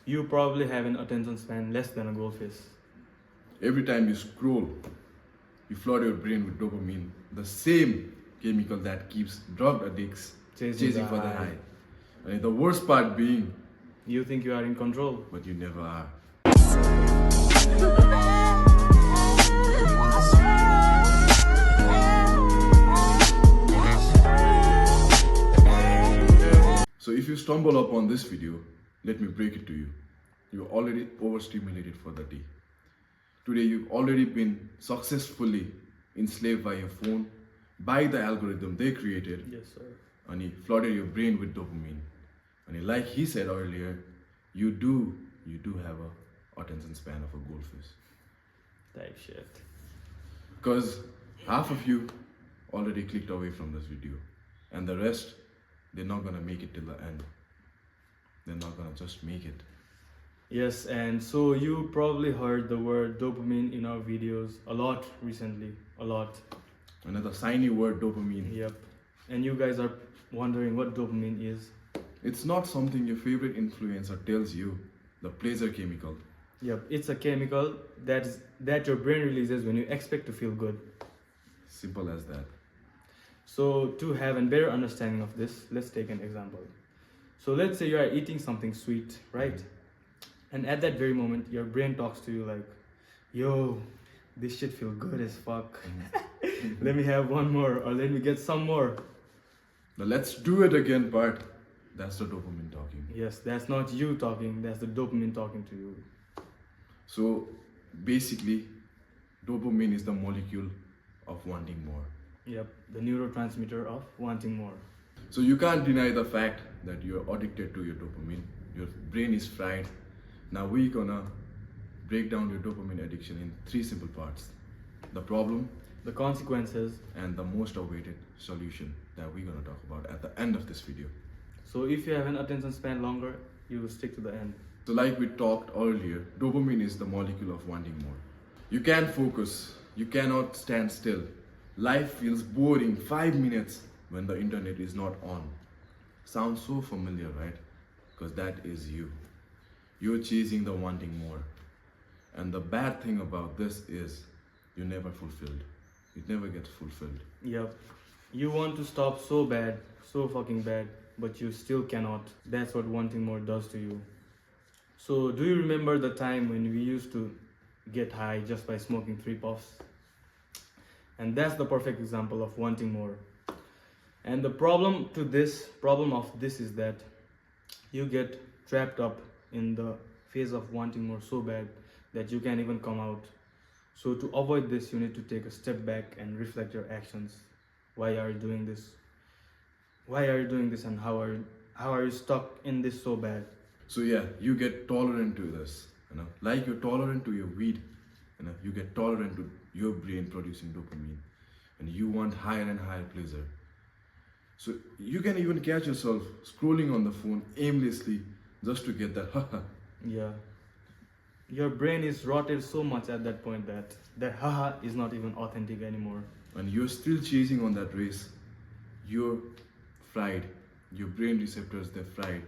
You probably have an attention span less than a goldfish. Every time you scroll, you flood your brain with dopamine, the same chemical that keeps drug addicts chasing for the high. And the worst part being, You think you are in control. but you never are. So if you stumble upon this video, let me break it to you. You're already overstimulated for the day. Today you've already been successfully enslaved by your phone, by the algorithm they created, Yes, sir. and he flooded your brain with dopamine. And like he said earlier, you do have a attention span of a goldfish. Type shit. Because half of you already clicked away from this video, and the rest, they're not gonna make it till the end. They're not gonna just make it. Yes, and so you probably heard the word dopamine in our videos a lot recently. A lot. Another shiny word, dopamine. Yep. And you guys are wondering what dopamine is. It's not something your favorite influencer tells you, the pleasure chemical. Yep, it's a chemical that your brain releases when you expect to feel good. Simple as that. So to have a better understanding of this, let's take an example. So let's say you are eating something sweet, right? And at that very moment, your brain talks to you like, yo, this shit feel good as fuck. Let me have one more, or let me get some more. The let's do it again part, that's the dopamine talking. Yes, that's not you talking, that's the dopamine talking to you. So basically, dopamine is the molecule of wanting more. Yep, the neurotransmitter of wanting more. So you can't deny the fact that you're addicted to your dopamine. Your brain is fried. Now we're gonna break down your dopamine addiction in 3 simple parts. The problem, The consequences. and the most awaited solution that we're gonna talk about at the end of this video. So if you have an attention span longer, you will stick to the end. So like we talked earlier, dopamine is the molecule of wanting more. You can't focus, you cannot stand still. Life feels boring 5 minutes when the internet is not on. Sounds so familiar, right? Because that is you. You're chasing the wanting more. And the bad thing about this is you're never fulfilled. It never gets fulfilled. Yep. You want to stop so bad, so fucking bad, but you still cannot. That's what wanting more does to you. So do you remember the time when we used to get high just by smoking 3 puffs? And that's the perfect example of wanting more. And the problem of this is that you get trapped up in the phase of wanting more so bad that you can't even come out. So to avoid this, you need to take a step back and reflect your actions. Why are you doing this? Why are you doing this, and how are you stuck in this so bad? So yeah, you get tolerant to this. Like you're tolerant to your weed, you get tolerant to your brain producing dopamine, and you want higher and higher pleasure. So you can even catch yourself scrolling on the phone aimlessly just to get that haha. Yeah. Your brain is rotted so much at that point that haha is not even authentic anymore. And you're still chasing on that race. You're fried. Your brain receptors, they're fried.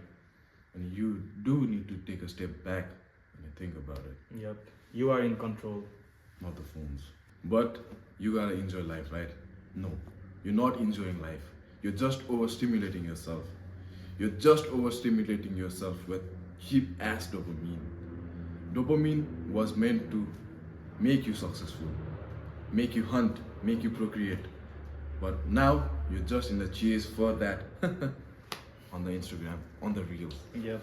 And you do need to take a step back and think about it. Yep. You are in control. Not the phones. But you gotta enjoy life, right? No, you're not enjoying life. You're just overstimulating yourself. You're just overstimulating yourself with cheap ass dopamine. Dopamine was meant to make you successful, make you hunt, make you procreate. But now you're just in the chase for that on the Instagram, on the reels. Yep.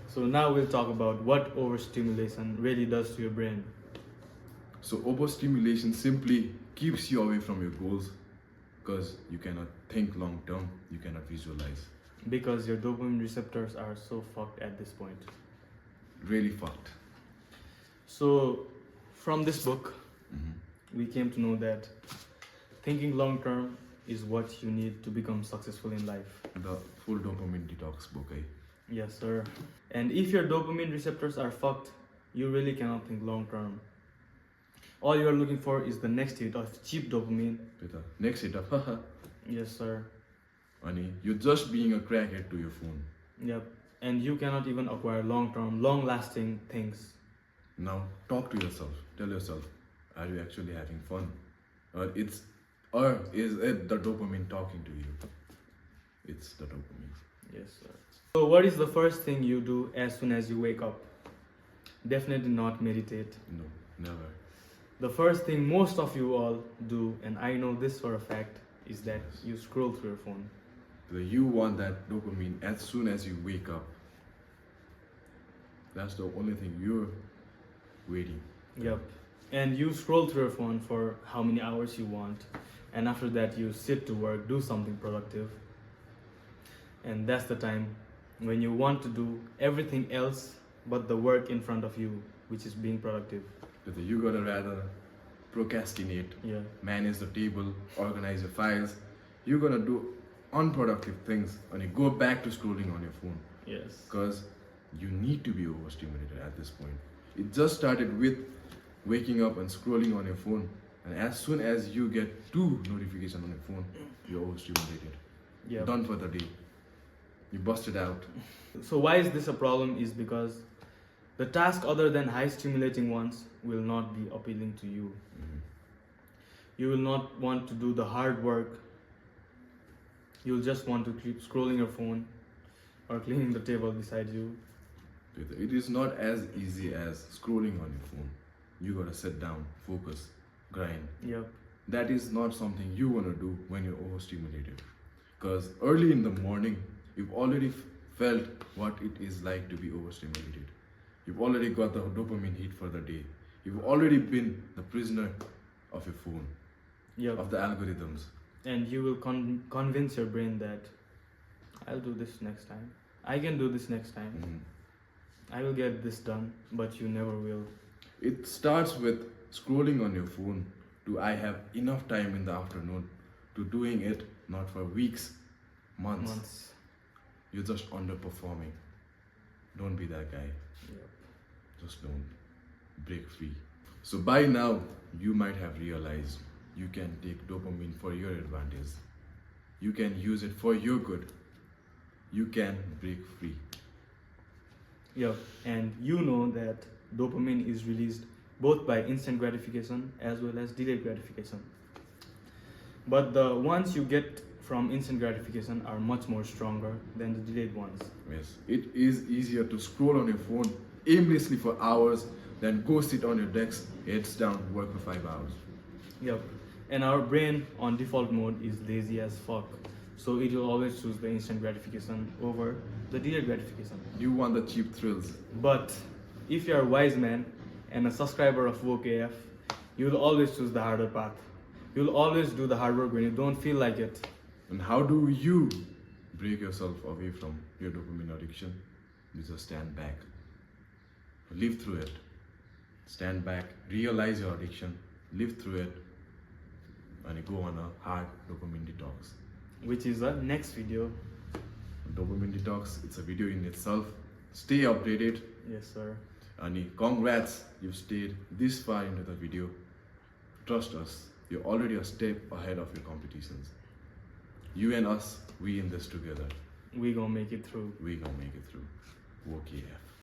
So now we'll talk about what overstimulation really does to your brain. So overstimulation simply keeps you away from your goals because you cannot think long term, you cannot visualize. Because your dopamine receptors are so fucked at this point. Really fucked. So from this book, we came to know that thinking long term is what you need to become successful in life. The full dopamine detox book, eh? Yes, sir. And if your dopamine receptors are fucked, you really cannot think long term. All you are looking for is the next hit of cheap dopamine. Next hit up, haha. Yes, sir. You're just being a crackhead to your phone. Yep. and you cannot even acquire long-term, long-lasting things. Now talk to yourself. Tell yourself, are you actually having fun? Or is it the dopamine talking to you? It's the dopamine. Yes, sir. So what is the first thing you do as soon as you wake up? Definitely not meditate. No, never. The first thing most of you all do, and I know this for a fact, is that you scroll through your phone. So you want that dopamine as soon as you wake up. That's the only thing you're waiting. Yep. And you scroll through your phone for how many hours you want. And after that, you sit to work, do something productive. And that's the time when you want to do everything else but the work in front of you, which is being productive. So you gotta rather procrastinate, Yeah. manage the table, organize your files. You're gonna do unproductive things and you go back to scrolling on your phone. Yes. Because you need to be overstimulated at this point. It just started with waking up and scrolling on your phone, and as soon as you get 2 notifications on your phone, you're overstimulated. Yeah. Done for the day. You busted out. So why is this a problem? Is because the task other than high stimulating ones will not be appealing to you. Mhm. You will not want to do the hard work. You'll just want to keep scrolling your phone or cleaning the table beside you. It is not as easy as scrolling on your phone. You gotta sit down, focus, grind. Yep. That is not something you wanna do when you're overstimulated. Because early in the morning, you've already felt what it is like to be overstimulated. You've already got the dopamine hit for the day. You've already been the prisoner of your phone, Yep. of the algorithms. And you will convince your brain that I'll do this next time. I can do this next time. Mhm. I will get this done, but you never will. It starts with scrolling on your phone to I have enough time in the afternoon to doing it not for weeks, months. You're just underperforming. Don't be that guy. Yep. Just don't. Break free. So by now, you might have realized you can take dopamine for your advantage. You can use it for your good. You can break free. Yep. And you know that dopamine is released both by instant gratification as well as delayed gratification. But the ones you get from instant gratification are much more stronger than the delayed ones. Yes, it is easier to scroll on your phone aimlessly for hours than go sit on your desk, heads down, work for 5 hours. Yep. And our brain on default mode is lazy as fuck. So it will always choose the instant gratification over the delayed gratification. You want the cheap thrills. But if you're a wise man and a subscriber of Woke AF, you'll always choose the harder path. You'll always do the hard work when you don't feel like it. And how do you break yourself away from your dopamine addiction? You just stand back. Live through it. Stand back, realize your addiction, live through it, and you go on a hard dopamine detox. Which is the next video. Dopamine detox, it's a video in itself. Stay updated. Yes, sir. And congrats, you've stayed this far into the video. Trust us, you're already a step ahead of your competitions. You and us, we in this together. We gonna make it through. We gonna make it through. Woke AF.